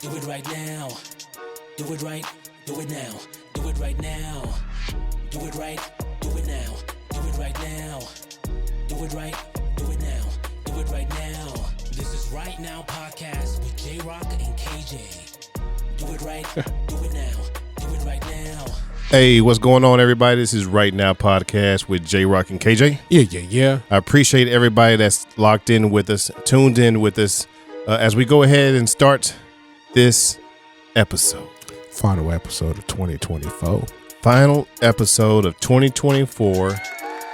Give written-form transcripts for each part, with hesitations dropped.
Do it right now. Do it right. Do it now. Do it right now. Do it right. Do it now. Do it right now. Do it right. Do it now. Do it right now. This is Right Now Podcast with J-Rock and KJ. Do it right. Do it now. Do it right now. Hey, what's going on, everybody? This is Right Now Podcast with J-Rock and KJ. Yeah. I appreciate everybody that's locked in with us, tuned in with us, as we go ahead and start this episode. Final episode of 2024. Final episode of 2024,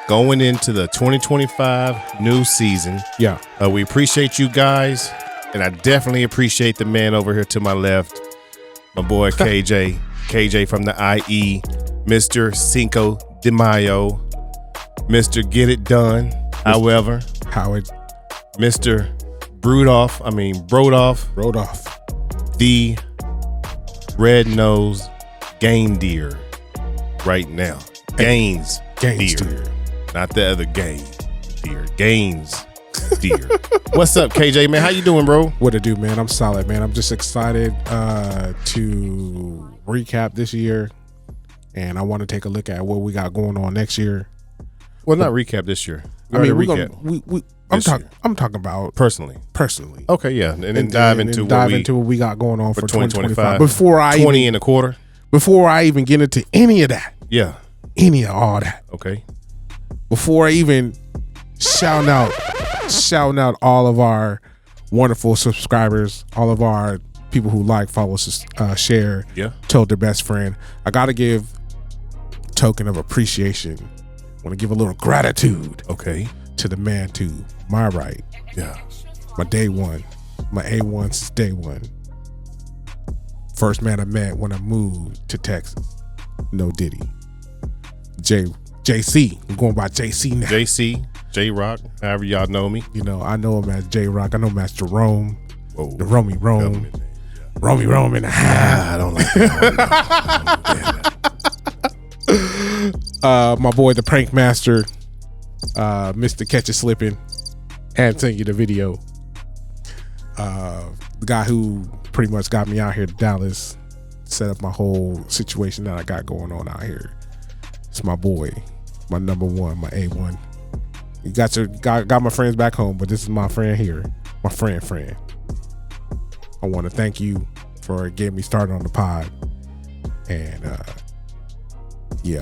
going into the 2025 new season. Yeah. We appreciate you guys, and I definitely appreciate the man over here to my left, my boy KJ. KJ from the IE, Mr. Cinco de Mayo, Mr. Get It Done, however, Howard Mr. Brodoff, the red-nosed game deer right now. Gaines deer. Not the other game deer. Gaines deer. What's up, KJ, man? How you doing, bro? What to do, man? I'm solid, man. I'm just excited to recap this year, and I want to take a look at what we got going on next year. Well, not recap this year. I'm talking about personally. Okay, yeah, and then dive into what we got going on for 2025. Before I even get into any of that, any of all that. Okay. Before I even shout out all of our wonderful subscribers, all of our people who like, follow, share, told their best friend. I gotta give token of appreciation. Want to give a little gratitude. Okay. To the man to my right. Yeah. My day one. My A1 since day one. First man I met when I moved to Texas. No Diddy. JC. I'm going by JC now. JC, J-Rock, however y'all know me. You know, I know him as J-Rock. I know him as Jerome. Whoa. The Romy Rome. Romy Rome in the house. I don't like that. My boy, the prank master, Mr. Catch It Slipping, and send you the video. The guy who pretty much got me out here to Dallas, set up my whole situation that I got going on out here. It's my boy, my number one, my A1. You got my friends back home, but this is my friend here, my friend. I want to thank you for getting me started on the pod, and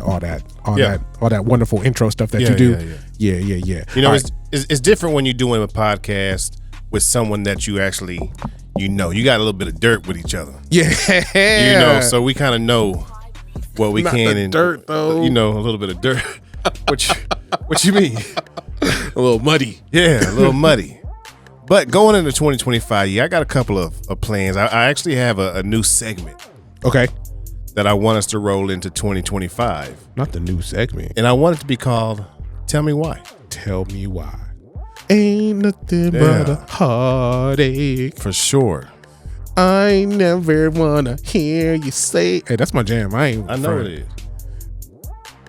all that wonderful intro stuff that you do. Yeah. You know, it's different when you're doing a podcast with someone that you actually, you got a little bit of dirt with each other. Yeah. So we kind of know what we Not can. The dirt though. A little bit of dirt. What you mean? A little muddy. Yeah, a little muddy. But going into 2025, I got a couple of plans. I actually have a new segment. Okay. That I want us to roll into 2025. Not the new segment. And I want it to be called Tell Me Why. Tell Me Why. Ain't nothing but a heartache. For sure. I never wanna hear you say. Hey, that's my jam. I know it is.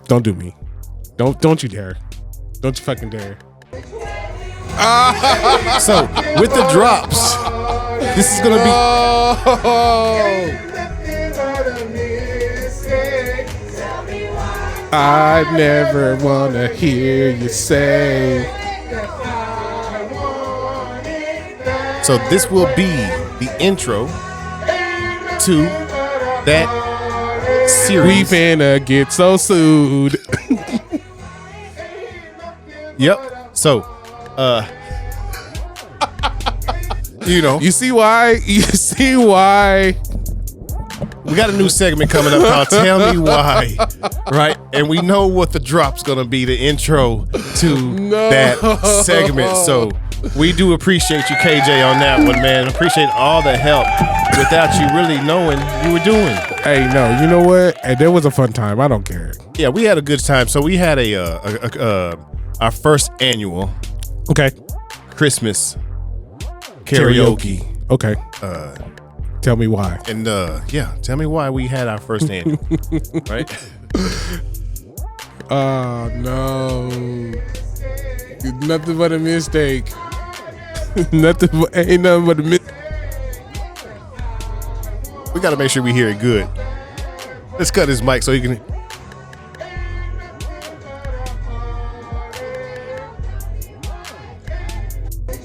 Don't do me. Don't you dare. Don't you fucking dare. So with the drops, this is gonna be. I never wanna hear you say. So this will be the intro to that series. We finna get so sued. Yep. So, you see why? We got a new segment coming up called Tell Me Why, right? And we know what the drop's going to be, the intro to that segment. So we do appreciate you, KJ, on that one, man. Appreciate all the help without you really knowing you were doing. Hey, no, you know what? Hey, there was a fun time. I don't care. Yeah, we had a good time. So we had our first annual Christmas karaoke. Okay. Tell me why. And tell me why we had our first annual, right? Oh no, nothing but a mistake. Ain't nothing but a mistake. got to make sure we hear it good. Let's cut his mic so he can.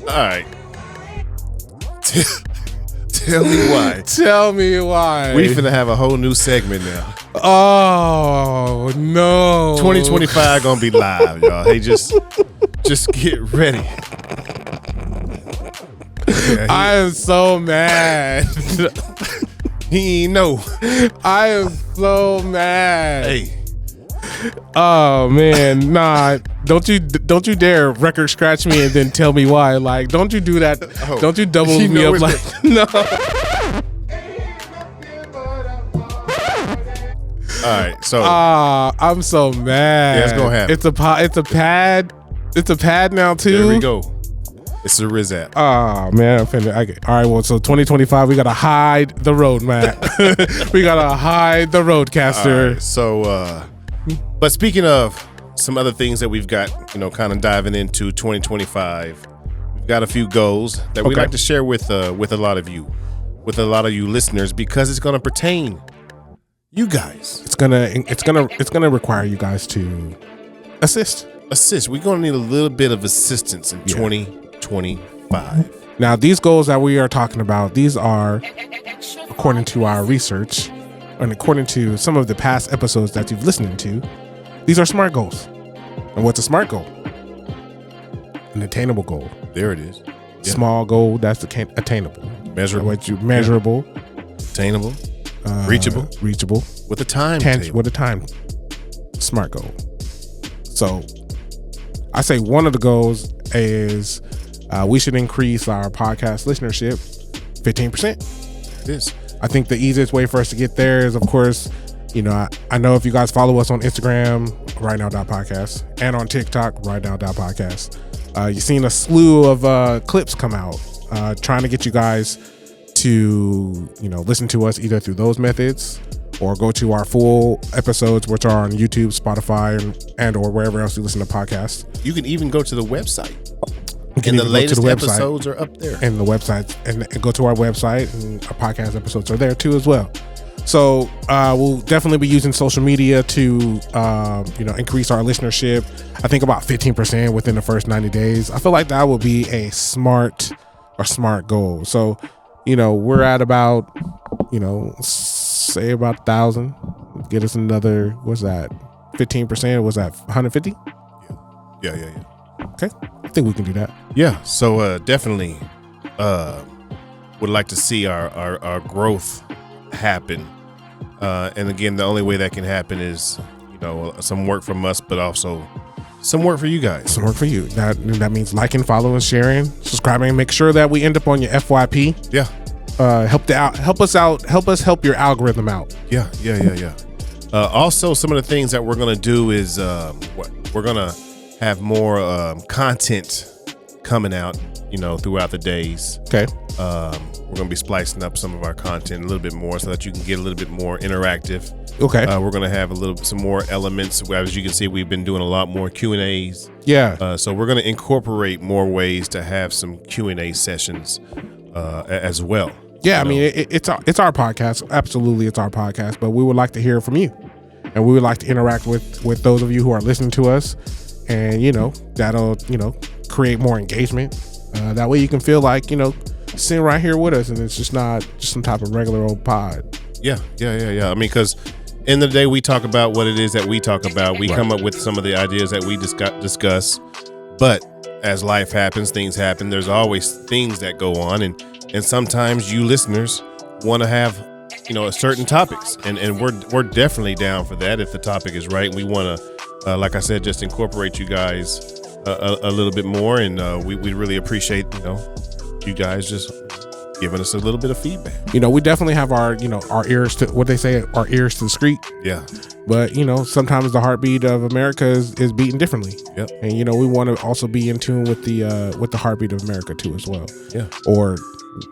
All right. Tell me why. Tell me why. We finna have a whole new segment now. Oh no. 2025 gonna be live, y'all. Hey, just get ready. Yeah, I am so mad. he ain't know. I am so mad. Hey. Oh man, nah. Don't you dare record scratch me and then tell me why. Like, don't you do that. Oh, don't you double you me know up it's like no. All right, so I'm so mad. Yeah, it's gonna happen. It's a pad now too. there we go. It's a Rizap. Oh man, I'm finna. All right, well, so 2025, we gotta hide the roadmap. We gotta hide the roadcaster. All right, so, but speaking of some other things that we've got, kind of diving into 2025, we've got a few goals that we'd Okay. like to share with a lot of you, listeners, because it's gonna pertain you guys. It's gonna require you guys to assist. We're gonna need a little bit of assistance in 2025. Now, these goals that we are talking about, these are according to our research and according to some of the past episodes that you've listened to. These are SMART goals. And what's a SMART goal? An attainable goal. There it is. Yeah. Small goal that's attainable. Measurable. Measurable. Attainable. Reachable. Reachable. With a time With a time. SMART goal. So I say one of the goals is we should increase our podcast listenership 15%. This. I think the easiest way for us to get there is, of course, I know if you guys follow us on Instagram, rightnow.podcast, and on TikTok, rightnow.podcast, you've seen a slew of clips come out trying to get you guys to, listen to us either through those methods or go to our full episodes, which are on YouTube, Spotify, and or wherever else you listen to podcasts. You can even go to the website. You can And the even go to latest the website. episodes are up there. And the website, and go to our website, and our podcast episodes are there too as well. So we'll definitely be using social media to increase our listenership. I think about 15% within the first 90 days. I feel like that will be a smart goal. So we're at about say about 1,000. Get us another, what's that, 15%? Was that 150? Yeah. Okay, I think we can do that. Yeah. So definitely would like to see our growth happen. And again, the only way that can happen is, some work from us, but also some work for you guys. Some work for you. That means liking, following, sharing, subscribing. Make sure that we end up on your FYP. Yeah. Help us out. Help us help your algorithm out. Yeah. Also, some of the things that we're going to do is we're going to have more content coming out, throughout the days. Okay. We're going to be splicing up some of our content a little bit more so that you can get a little bit more interactive. Okay. We're going to have some more elements. As you can see, we've been doing a lot more Q&As. Yeah. So we're going to incorporate more ways to have some Q&A sessions as well. Yeah. I mean, it's our podcast. Absolutely, it's our podcast. But we would like to hear from you, and we would like to interact with those of you who are listening to us, and that'll create more engagement. That way, you can feel like sitting right here with us, and it's just not just some type of regular old pod. Yeah. I mean, because in the day we talk about what it is that we talk about. We come up with some of the ideas that we discuss. But as life happens, things happen. There's always things that go on, and sometimes you listeners want to have certain topics, and we're definitely down for that if the topic is right. We want to, like I said, just incorporate you guys a little bit more, and we really appreciate you guys just giving us a little bit of feedback. We definitely have our ears to what they say, our ears to the street. Yeah. But sometimes the heartbeat of America is beating differently. Yep. And we want to also be in tune with the heartbeat of America too as well. Yeah. Or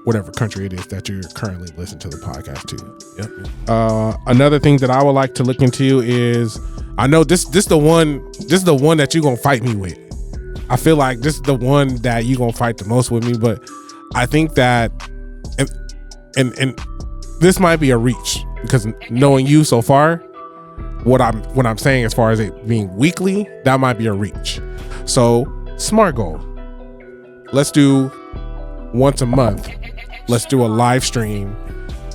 whatever country it is that you're currently listening to the podcast to. Yep. Another thing that I would like to look into is, I know this is the one that you're gonna fight me with. I feel like this is the one that you're gonna fight the most with me, but I think that and this might be a reach because knowing you so far, what I'm saying as far as it being weekly, that might be a reach. So SMART goal. Let's do once a month. Let's do a live stream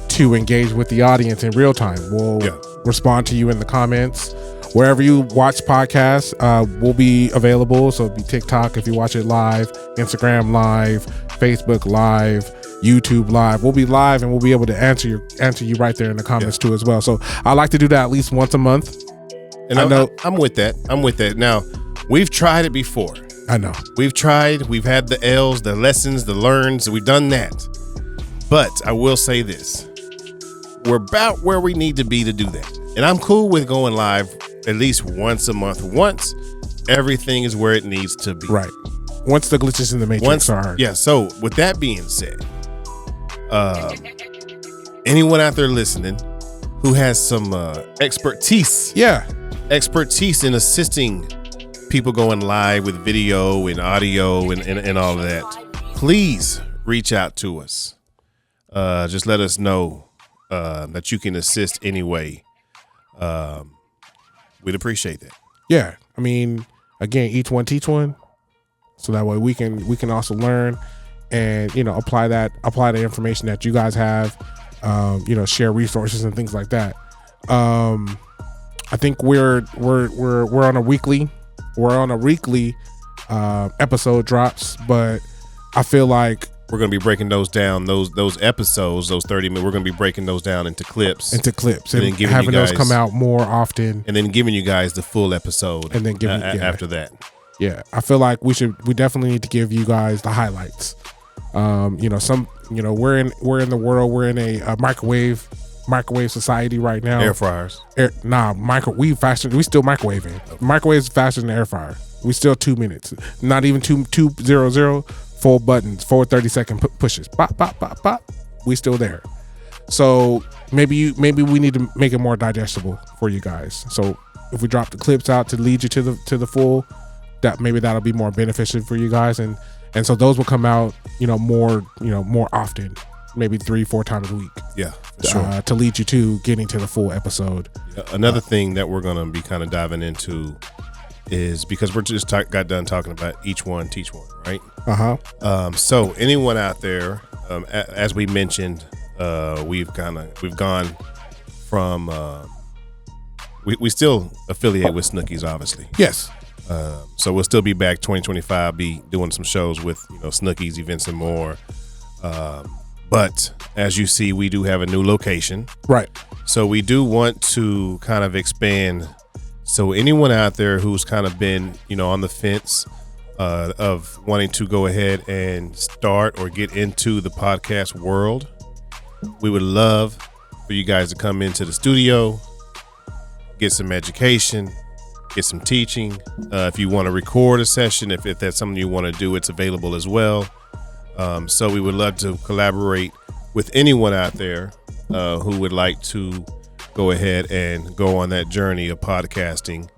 to engage with the audience in real time. We'll respond to you in the comments. Wherever you watch podcasts, will be available. So it'll be TikTok if you watch it live, Instagram live, Facebook live, YouTube live. We'll be live and we'll be able to answer you right there in the comments too as well. So I like to do that at least once a month. And I know I'm with that. Now, we've tried it before. I know. We've tried. We've had the L's, the lessons, the learns. We've done that. But I will say this. We're about where we need to be to do that. And I'm cool with going live at least once a month. Once everything is where it needs to be. Right. Once the glitches in the matrix are. Yeah. So with that being said, anyone out there listening who has some expertise in assisting people going live with video and audio and all of that, please reach out to us. Just let us know that you can assist anyway. We'd appreciate that. Yeah. I mean, again, each one teach one. So that way we can also learn and, apply the information that you guys have, share resources and things like that. I think we're on a weekly episode drops, but I feel like we're going to be breaking those down, those episodes, those 30 minutes. We're going to be breaking those down into clips, and then having those come out more often, and then giving you guys the full episode, and then giving after that. Yeah, I feel like we definitely need to give you guys the highlights. We're in the world. We're in a microwave society right now. Air fryers. We still microwaving. Microwave's faster than the air fryer. We still 2 minutes. Not even 200. Full buttons, 4 30-second pushes. Bop, bop, bop, bop. We still there. So maybe we need to make it more digestible for you guys. So if we drop the clips out to lead you to the full, that'll be more beneficial for you guys. And so those will come out, more often, maybe 3-4 times a week. Yeah, for sure. To lead you to getting to the full episode. Another thing that we're going to be kind of diving into is because we're just got done talking about each one teach one, right? So anyone out there, as we mentioned, we've gone from we still affiliate with Snookies, obviously. Yes. So we'll still be back 2025, be doing some shows with Snookies events and more. But as you see, we do have a new location, right? So we do want to kind of expand. So anyone out there who's kind of been, on the fence of wanting to go ahead and start or get into the podcast world, we would love for you guys to come into the studio, get some education, get some teaching. If you want to record a session, if that's something you want to do, it's available as well. So we would love to collaborate with anyone out there who would like to go ahead and go on that journey of podcasting.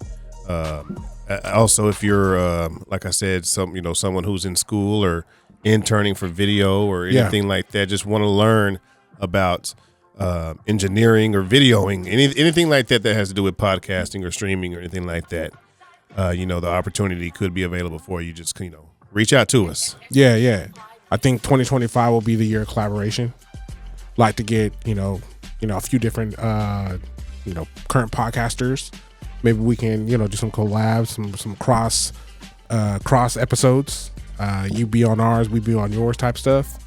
Also, if you're, like I said, someone who's in school or interning for video or anything like that, just want to learn about engineering or videoing, anything like that has to do with podcasting or streaming or anything like that, the opportunity could be available for you. Just, reach out to us. Yeah. I think 2025 will be the year of collaboration. Like to get, a few different, current podcasters. Maybe we can, do some collabs, some cross episodes. You be on ours, we be on yours type stuff.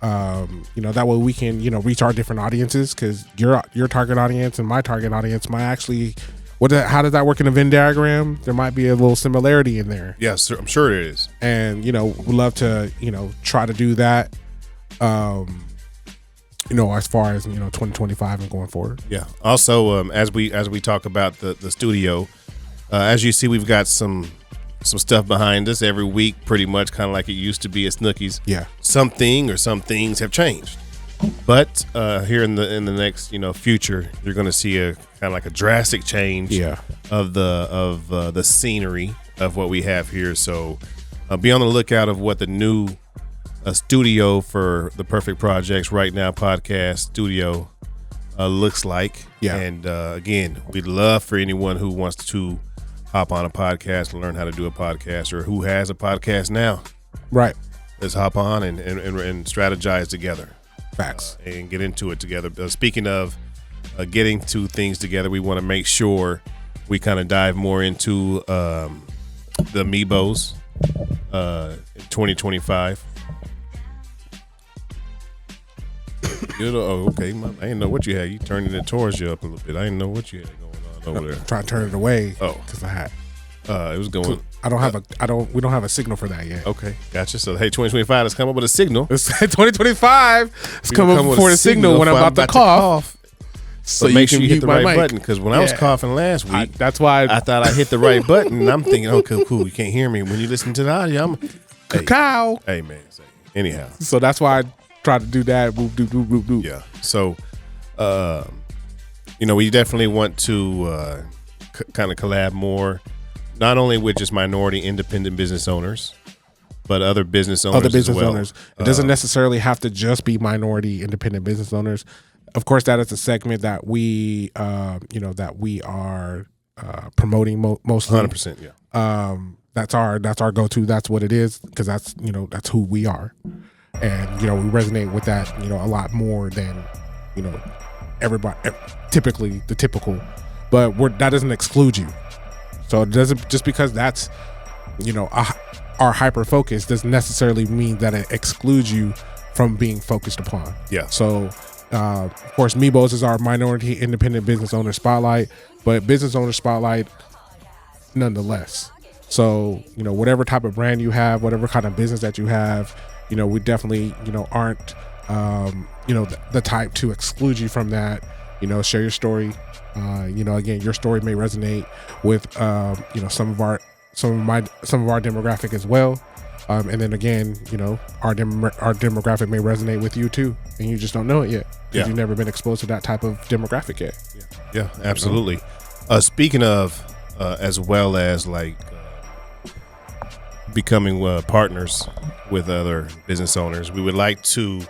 That way we can, reach our different audiences, because your target audience and my target audience might actually, how does that work in a Venn diagram? There might be a little similarity in there. Yes, I'm sure it is. And, we'd love to, try to do that. As far as 2025 and going forward. Yeah. Also, as we talk about the studio, as you see, we've got some stuff behind us every week, pretty much kind of like it used to be at Snookies. Yeah. Some things have changed, but here in the next future, you're going to see a kind of like a drastic change. Of the scenery of what we have here. So be on the lookout of what the new a studio for the Perfect Projects Right Now podcast studio looks like. Yeah. And again, we'd love for anyone who wants to hop on a podcast, learn how to do a podcast, or who has a podcast now. Right. Let's hop on and strategize together. Facts. And get into it together. Speaking of getting to things together, we want to make sure we kind of dive more into the Amiibos in 2025. Oh, okay. I didn't know what you had. You turned it towards you up a little bit. I didn't know what you had going on over there. Try to turn it away. Oh, because I had. It was going. I don't have we don't have a signal for that yet. Okay, gotcha. So hey, 2025, let's come up with a signal. It's 2025. It's coming up before the signal when I'm about to cough. So make sure you hit the right button, because when I was coughing last week, that's why I thought I hit the right button. And I'm thinking, okay, cool. You can't hear me when you listen to the audio. I'm cacao. Hey man. Anyhow, so that's why I tried to do that. Boop, doop, doop, doop, doop. Yeah. So, we definitely want to kind of collab more, not only with just minority independent business owners, but other business owners. It doesn't necessarily have to just be minority independent business owners. Of course, that is a segment that we, that we are promoting mostly. 100%. Yeah. That's our go-to. That's what it is, because that's who we are, and we resonate with that a lot more than everybody, typically the typical. But that doesn't exclude you. So it doesn't, just because that's our hyper focus doesn't necessarily mean that it excludes you from being focused upon. Yeah. So of course, Amiibos is our minority independent business owner spotlight, but business owner spotlight nonetheless. So whatever type of brand you have, whatever kind of business that you have, we definitely aren't the type to exclude you from that. Share your story. Again, your story may resonate with some of our demographic as well. And then again, our demographic may resonate with you too, and you just don't know it yet, because you've never been exposed to that type of demographic yet. Yeah, absolutely. Speaking of, as well as like becoming partners with other business owners, we would like to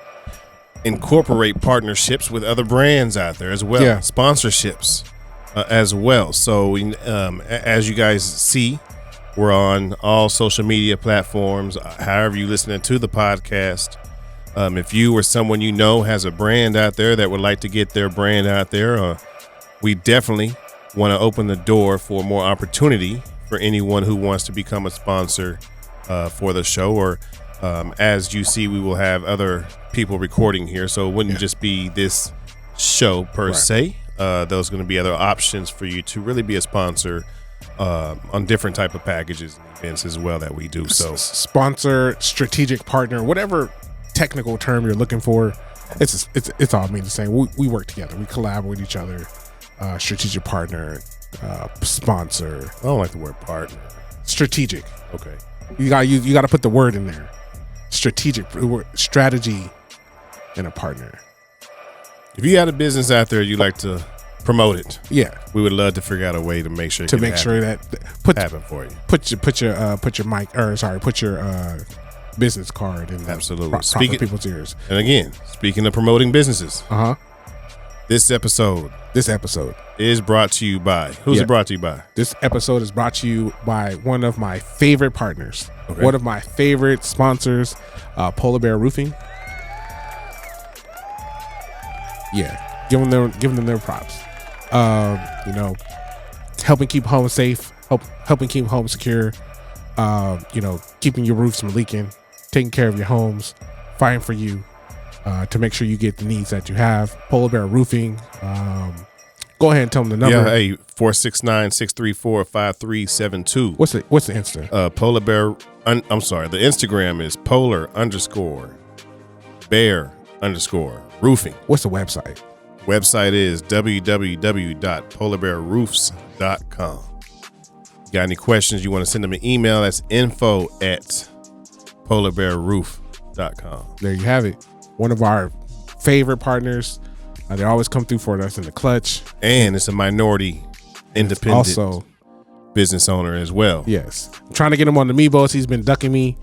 incorporate partnerships with other brands out there as well. Yeah. Sponsorships as well. So as you guys see, we're on all social media platforms. However you listening to the podcast, if you or someone has a brand out there that would like to get their brand out there, we definitely want to open the door for more opportunity for anyone who wants to become a sponsor for the show. Or as you see, we will have other people recording here, so it wouldn't just be this show per se. Those are going to be other options for you to really be a sponsor on different type of packages and events as well that we do. So sponsor, strategic partner, whatever technical term you're looking for, it's all mean the same. We work together, we collab with each other. Strategic partner, sponsor. I don't like the word partner. Strategic. Okay. You gotta put the word in there. Strategic, strategy, and a partner. If you got a business out there you like to promote it, we would love to figure out a way to make sure that happen for you. Put your mic, or sorry, put your business card in absolutely people's ears. And again, speaking of promoting businesses, this episode is brought to you by who's it brought to you by? This episode is brought to you by one of my favorite partners, one of my favorite sponsors, Polar Bear Roofing. Yeah, giving them their props. Helping keep homes safe, helping keep homes secure. Keeping your roofs from leaking, taking care of your homes, fighting for you to make sure you get the needs that you have. Polar Bear Roofing. Go ahead and tell them the number. Yeah, hey, 469-634-5372. What's the Insta? Polar Bear. I'm sorry. The Instagram is polar_bear_roofing. What's the website? Website is www.polarbearroofs.com. Got any questions? You want to send them an email? That's info@polarbearroof.com. There you have it. One of our favorite partners. They always come through for us in the clutch. And it's a minority independent business owner as well. Yes. I'm trying to get him on the Amiibos. He's been ducking me.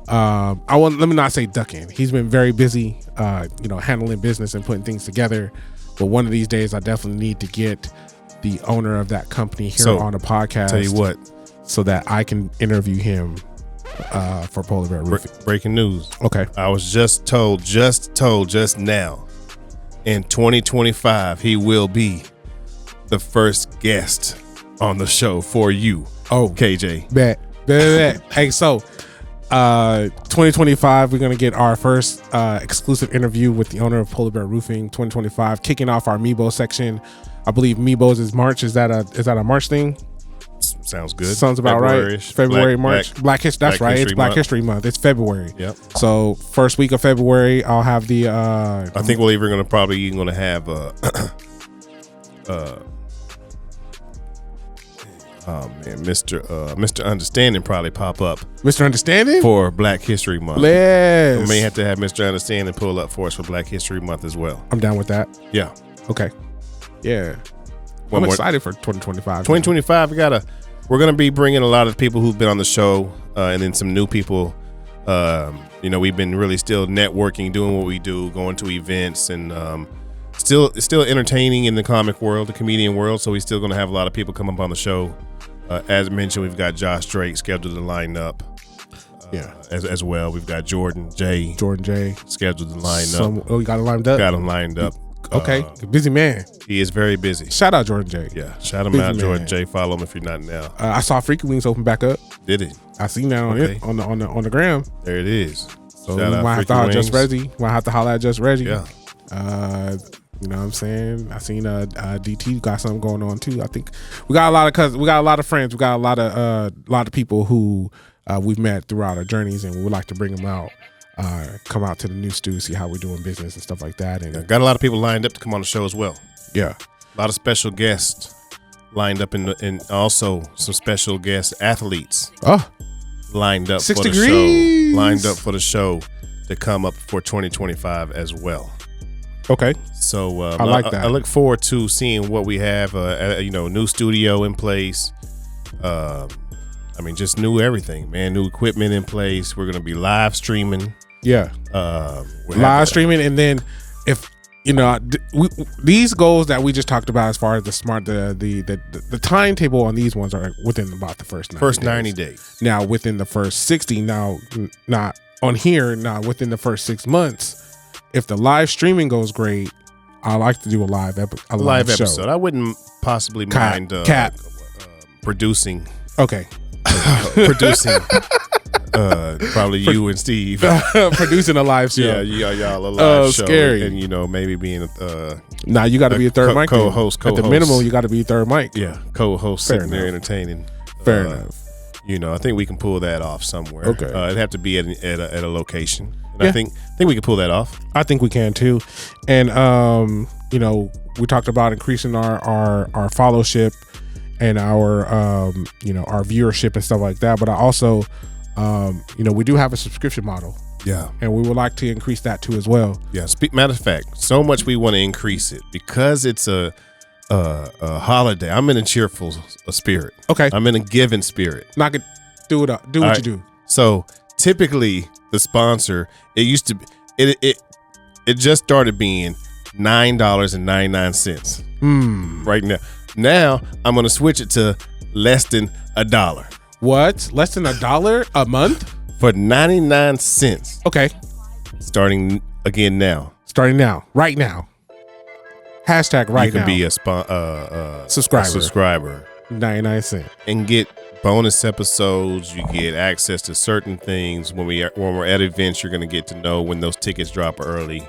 Let me not say ducking. He's been very busy, handling business and putting things together. But one of these days, I definitely need to get the owner of that company here So, on the podcast. Tell you what, so that I can interview him for Polar Bear Roofing. breaking news. Okay. I was just told just now, in 2025, he will be the first guest on the show for you. Oh, KJ. bet. Hey, so 2025, we're gonna get our first exclusive interview with the owner of Polar Bear Roofing. 2025, kicking off our Meebo section. I believe Meebo's is March. Is that a March thing? Sounds good. Sounds about right. February, March. Black History. That's right. It's Black History Month. It's February. Yep. So first week of February, I'll have the. I think we're even gonna have Mr. Understanding probably pop up Mr. Understanding for Black History Month. Yes. We may have to have Mr. Understanding pull up for us for Black History Month as well. I'm down with that. Yeah. Okay. Yeah. One I'm more- excited for 2025. 2025, we're gonna be bringing a lot of people who've been on the show, and then some new people. We've been really still networking, doing what we do, going to events, and still entertaining in the comic world, the comedian world. So we're still gonna have a lot of people come up on the show. As mentioned, we've got Josh Drake scheduled to line up. As well. We've got Jordan J scheduled to line up. Oh, you got it lined up? Got him lined up. Okay. Busy man. He is very busy. Shout out Jordan J. Yeah. Shout him Busy out, man. Jordan J. Follow him if you're not now. I saw Freaky Wings open back up. Did it? I seen that on Okay. it on the gram. There it is. So Shout we out might have to Freaky holler at Just Wings. Reggie. Might have to holler at Just Reggie. Yeah. You know what I'm saying? I seen DT got something going on too. I think we got a lot of cousins. We got a lot of friends. We got a lot of people who we've met throughout our journeys, and we would like to bring them out. Come out to the new stew, see how we're doing business and stuff like that. And Got a lot of people lined up to come on the show as well. yeah, A lot of special guests lined up, and also some special guest athletes lined up 6 for the degrees. show. Lined up for the show to come up for 2025 as well. okay. So I like that. I look forward to seeing what we have. New studio in place. Just new everything, man. New equipment in place. We're gonna be live streaming. Yeah, We'll live have streaming, and then if these goals that we just talked about, as far as the timetable on these ones are within about the first 90 days. Now within the first 60, now not on here, now within the first 6 months, if the live streaming goes great, I like to do a live Live show. episode. I wouldn't possibly mind Cap. producing. Okay. Probably you and Steve. Producing a live show. Y'all a live show. Scary. And maybe being Now you got to be a third mic. co-host. At the minimum, you got to be a third mic. co-host Fair sitting there enough. entertaining. Fair enough. I think we can pull that off somewhere. Okay. It'd have to be at a location. And Yeah. I think we can pull that off. I think we can too. And we talked about increasing our followership and our our viewership and stuff like that. But I also we do have a subscription model, Yeah. and we would like to increase that too as well. Yeah. Matter of fact, so much we want to increase it because it's a holiday. I'm in a cheerful spirit. Okay, I'm in a giving spirit. knock it. Do it up. Do what All you do. So typically the sponsor, it used to be, it just started being $9.99 right now. Now I'm gonna switch it to less than $1 What? Less than $1 a month? for 99 cents. Okay, Starting again now. starting now, right now. Hashtag right you can now. be a Subscriber. a subscriber 99 cents. and get bonus episodes. You get access to certain things when we're at events. You're gonna get to know when those tickets drop early.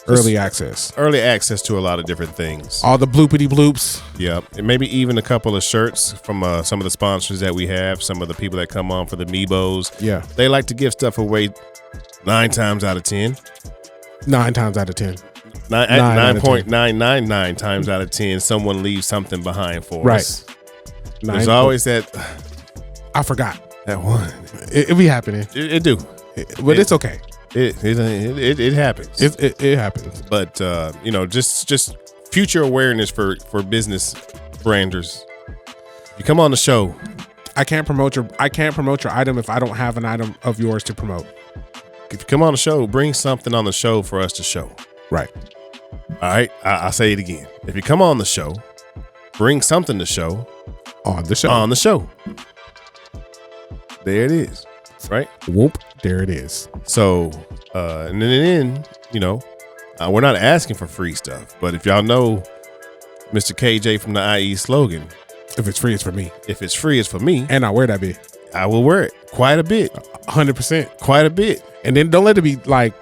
Early access. Early access to a lot of different things. All the bloopity bloops. Yeah, and maybe even a couple of shirts from some of the sponsors that we have. Some of the people that come on for the Meebos. Yeah. They like to give stuff away 9 times out of 10. 9 times out of 10. 9.999 times out of 10, someone leaves something behind for Right. us. There's always that I forgot. one. It be happening. It do. But it's okay. It happens. It happens. But just future awareness for business branders. You come on the show. I can't promote your item if I don't have an item of yours to promote. If you come on the show, bring something on the show for us to show. Right. All right, I'll say it again. If you come on the show, bring something to show On the show. on the show. There it is, right? Whoop. There it is. So, and then we're not asking for free stuff, but if y'all know Mr. KJ from the IE slogan, If it's free, it's for me. if it's free, it's for me, And I wear that bit. I will wear it quite a bit, 100%. quite a bit. And then don't let it be like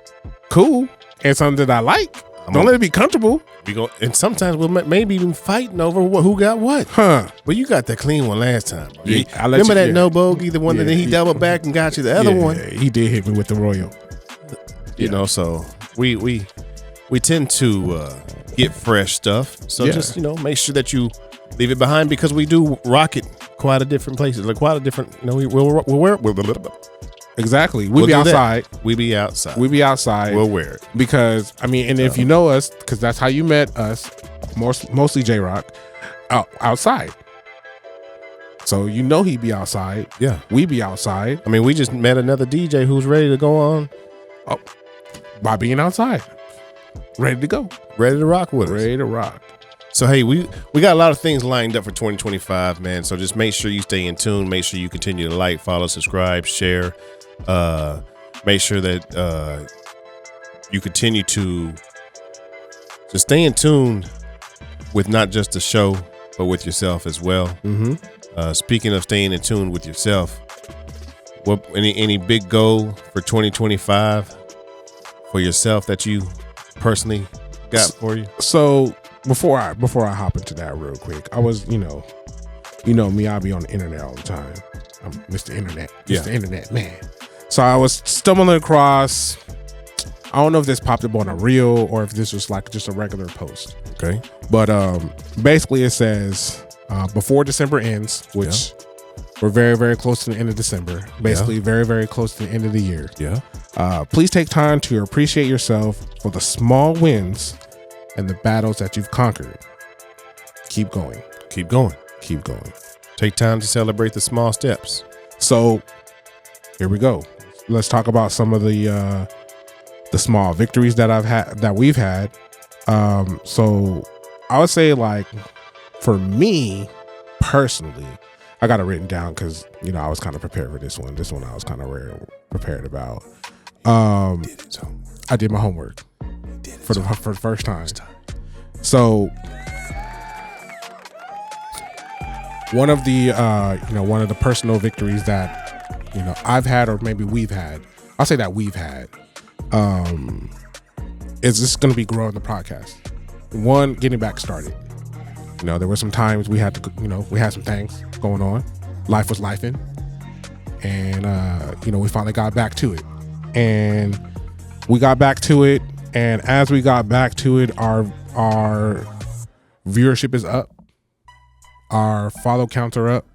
cool and something that I like. Don't let it be comfortable. We go, and sometimes we'll maybe even fighting over who got what. Huh. Well, you got that clean one last time. Bro. Yeah, I let Remember you- that yeah. no bogey, the one that Yeah, he doubled back and got you the other Yeah, one. He did hit me with the Royal. You know, so we tend to get fresh stuff. So Yeah. just make sure that you leave it behind, because we do rock it quite a different places, like quite a different. We'll wear it. Exactly. We'll We do that. outside. We be outside. We be outside. We'll wear it. Because I mean, and if you know us, because that's how you met us, mostly J Rock, outside. So he'd be outside. Yeah. We be outside I mean, we just met another DJ who's ready to go on, by being outside, ready to go, ready to rock with us. ready to rock. So hey, we got a lot of things lined up for 2025, man. So just make sure you stay in tune. Make sure you continue to like, follow, subscribe, share. Make sure that you continue to stay in tune with not just the show, but with yourself as well. Mm-hmm. Speaking of staying in tune with yourself, what any big goal for 2025 for yourself that you personally got for you? So before I hop into that real quick, I was me, I be on the internet all the time. I'm Mr. Internet, Yeah. Mr. Internet man. So I was stumbling across. I don't know if this popped up on a reel or if this was like just a regular post. Okay. But basically it says before December ends, which we're very, very close to the end of December. Basically very, very close to the end of the year. Yeah. Please take time to appreciate yourself for the small wins and the battles that you've conquered. Keep going. Keep going. Keep going. Take time to celebrate the small steps. So here we go. Let's talk about some of the small victories that we've had. So I would say, like, for me personally, I got it written down because I was kind of prepared for this one. This one I was kind of prepared about. I did my homework for the first time. So one of the personal victories that I've had, or maybe we've had, I'll say that we've had, is just going to be growing the podcast. One, getting back started. There were some times we had to, we had some things going on. Life was lifing. And, we finally got back to it. And we got back to it. And as we got back to it, our viewership is up. Our follow counts are up.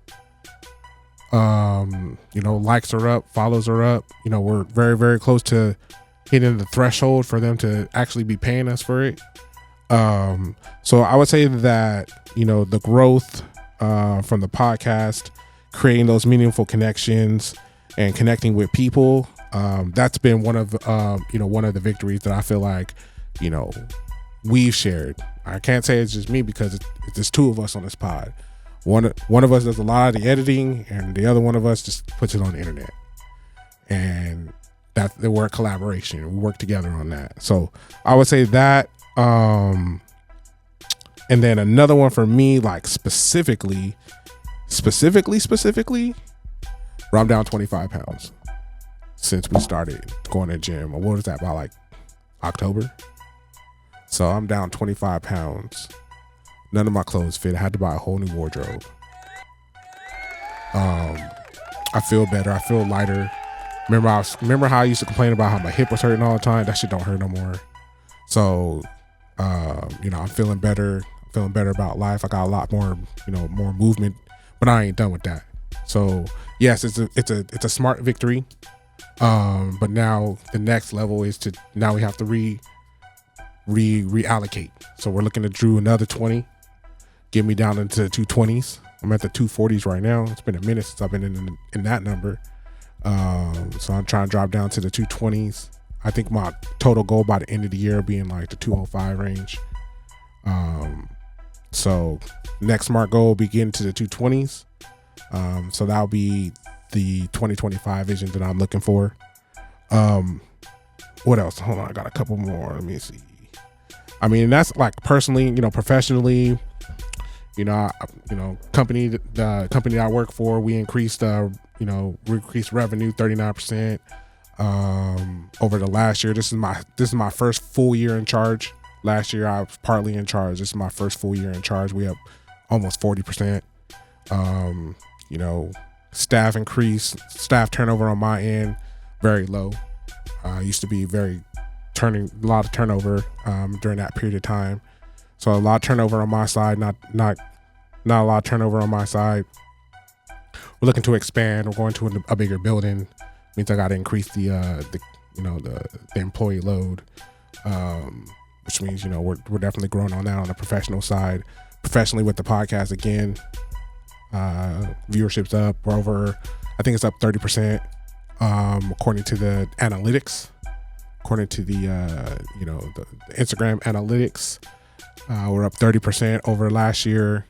Likes are up, follows are up. We're very, very close to hitting the threshold for them to actually be paying us for it. So I would say that, the growth from the podcast, creating those meaningful connections and connecting with people, that's been one of the victories that I feel like, we've shared. I can't say it's just me because it's just two of us on this pod. One of us does a lot of the editing, and the other one of us just puts it on the internet. And we're a collaboration. We work together on that. So I would say that. And then another one for me, like specifically, where I'm down 25 pounds since we started going to the gym. What was that, about like October? So I'm down 25 pounds. None of my clothes fit. I had to buy a whole new wardrobe. I feel better. I feel lighter. Remember how I used to complain about how my hip was hurting all the time? That shit don't hurt no more. So, I'm feeling better. I'm feeling better about life. I got a lot more, more movement, but I ain't done with that. So yes, it's a smart victory. But now the next level is now we have to reallocate. So we're looking to drew another 20, get me down into the 220s. I'm at the 240s right now. It's been a minute since I've been in that number. So I'm trying to drop down to the 220s. I think my total goal by the end of the year being like the 205 range. So next smart goal will be getting to the 220s. So that'll be the 2025 vision that I'm looking for. What else? Hold on, I got a couple more. Let me see. I mean, that's like personally, professionally, company, the company I work for, we increased, increased revenue 39% over the last year. This is my first full year in charge. Last year I was partly in charge. This is my first full year in charge. We have almost 40%. Staff increase, staff turnover on my end, very low. Used to be a lot of turnover during that period of time. So a lot of turnover on my side, not a lot of turnover on my side. We're looking to expand. We're going to a bigger building. Means I got to increase the employee load, which means we're definitely growing on that on the professional side. Professionally with the podcast again, viewership's up. We're over, I think it's up 30%, according to the analytics. According to the the Instagram analytics, we're up 30% over last year.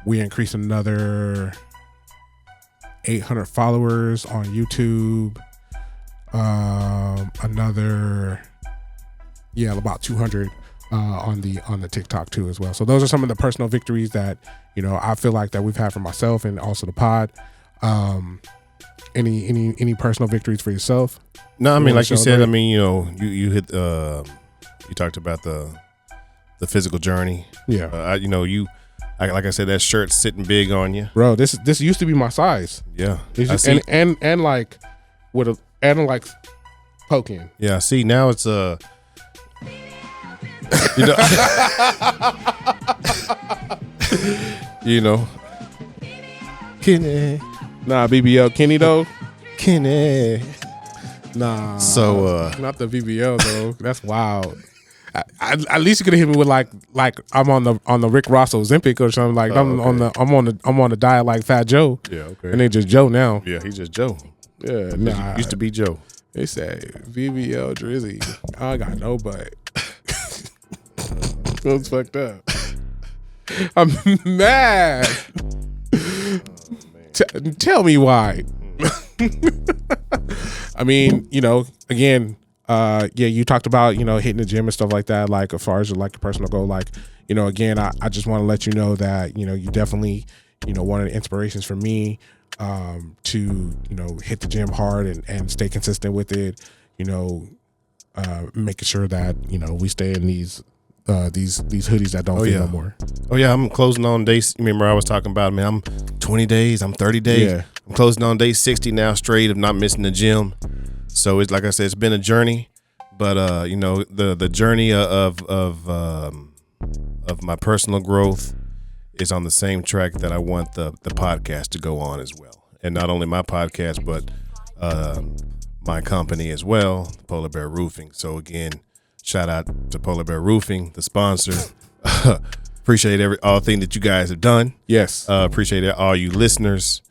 We increased another 800 followers on YouTube. About 200 on the TikTok too as well. So those are some of the personal victories that I feel like that we've had for myself and also the pod. Any personal victories for yourself? No, I mean, like you said, I mean, you hit, you talked about the physical journey. Yeah. Like I said, that shirt's sitting big on you, bro. This used to be my size. Yeah. And like poking. Yeah. See, now it's Kenny. Nah, BBL Kenny though. Kenny. Nah. So not the BBL though. That's wild. At least you could have hit me with like I'm on the Rick Ross Ozempic or something like. I'm on the diet like Fat Joe. Yeah, okay. And they just Joe now. Yeah, he's just Joe. Yeah, nah. Used to be Joe. They say BBL Drizzy. I got no butt. That's fucked up. I'm mad. Tell me why. I mean, again, you talked about, hitting the gym and stuff like that, like as far as like your personal goal, like, again, I just want to let you know that, you definitely, one of the inspirations for me to, hit the gym hard and stay consistent with it, making sure that, we stay in these hoodies that don't fit no more. Oh yeah, I'm closing on days. Remember I was talking about, man, I'm 20 days, I'm 30 days. Yeah. I'm closing on day 60 now straight of not missing the gym. So it's like I said, it's been a journey, but the journey of my personal growth is on the same track that I want the podcast to go on as well. And not only my podcast, but my company as well, Polar Bear Roofing. So again, shout out to Polar Bear Roofing, the sponsor. Appreciate all thing that you guys have done. Yes. Appreciate it, all you listeners.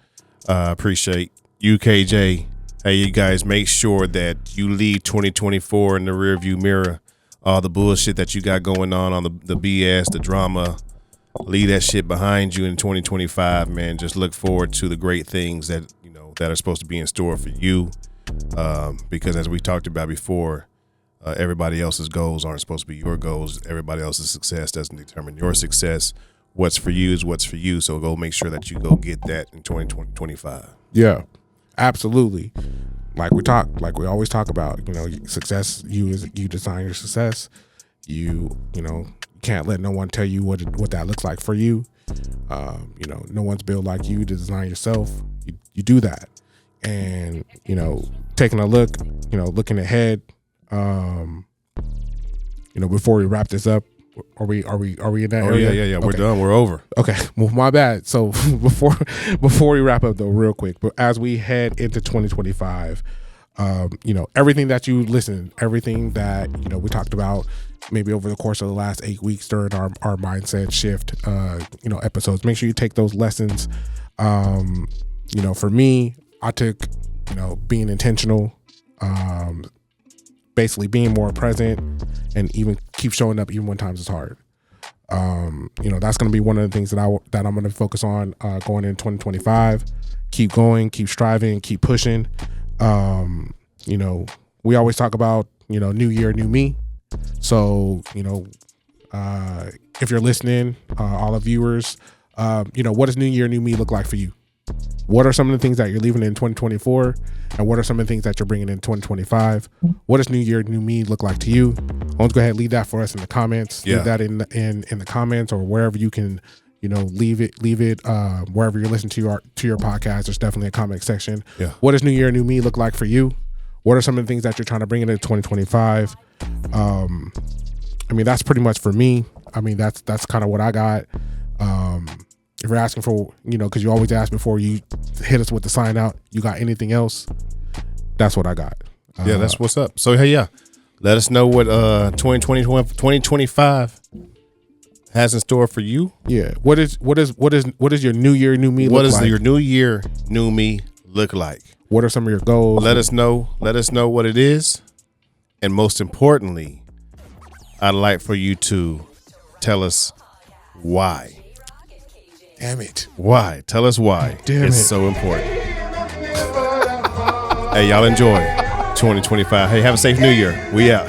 Appreciate you, KJ. Hey, you guys, make sure that you leave 2024 in the rearview mirror. All the bullshit that you got going on the BS, the drama, leave that shit behind you in 2025, man. Just look forward to the great things that that are supposed to be in store for you. Because as we talked about before, everybody else's goals aren't supposed to be your goals. Everybody else's success doesn't determine your success. What's for you is what's for you. So go make sure that you go get that in 2025. Yeah, absolutely. Like we always talk about, success. You design your success. You can't let no one tell you what that looks like for you. No one's built like you to design yourself. You do that, and taking a look, looking ahead. Before we wrap this up, are we in that area? Yeah. Okay. We're done. We're over. Okay. Well, my bad. So before we wrap up though, real quick, but as we head into 2025, everything that you listen, everything that, we talked about maybe over the course of the last 8 weeks during our mindset shift, episodes, make sure you take those lessons. For me, I took, being intentional, Basically being more present and even keep showing up even when times is hard. That's going to be one of the things that I'm going to focus on going in 2025. Keep going, keep striving, keep pushing. We always talk about, new year, new me. So, if you're listening, all the viewers, what does new year, new me look like for you? What are some of the things that you're leaving in 2024? And what are some of the things that you're bringing in 2025? What does new year, new me look like to you? Why don't you go ahead and leave that for us in the comments. Yeah. Leave that in the comments or wherever you can, leave it wherever you're listening to your podcast. There's definitely a comment section. Yeah. What does new year, new me look like for you? What are some of the things that you're trying to bring into 2025? That's pretty much for me. That's kind of what I got. If you're asking for, because you always ask before you hit us with the sign out, you got anything else? That's what I got. Yeah, that's what's up. So, hey, yeah, let us know what 2025 has in store for you. Yeah. What is your new year, new me What look does like? your new year, new me look like? What are some of your goals? Let us know what it is. And most importantly, I'd like for you to tell us why. Damn it. Why? Tell us why. Damn it's it. so important. Hey, y'all enjoy 2025. Hey, have a safe new year. We out.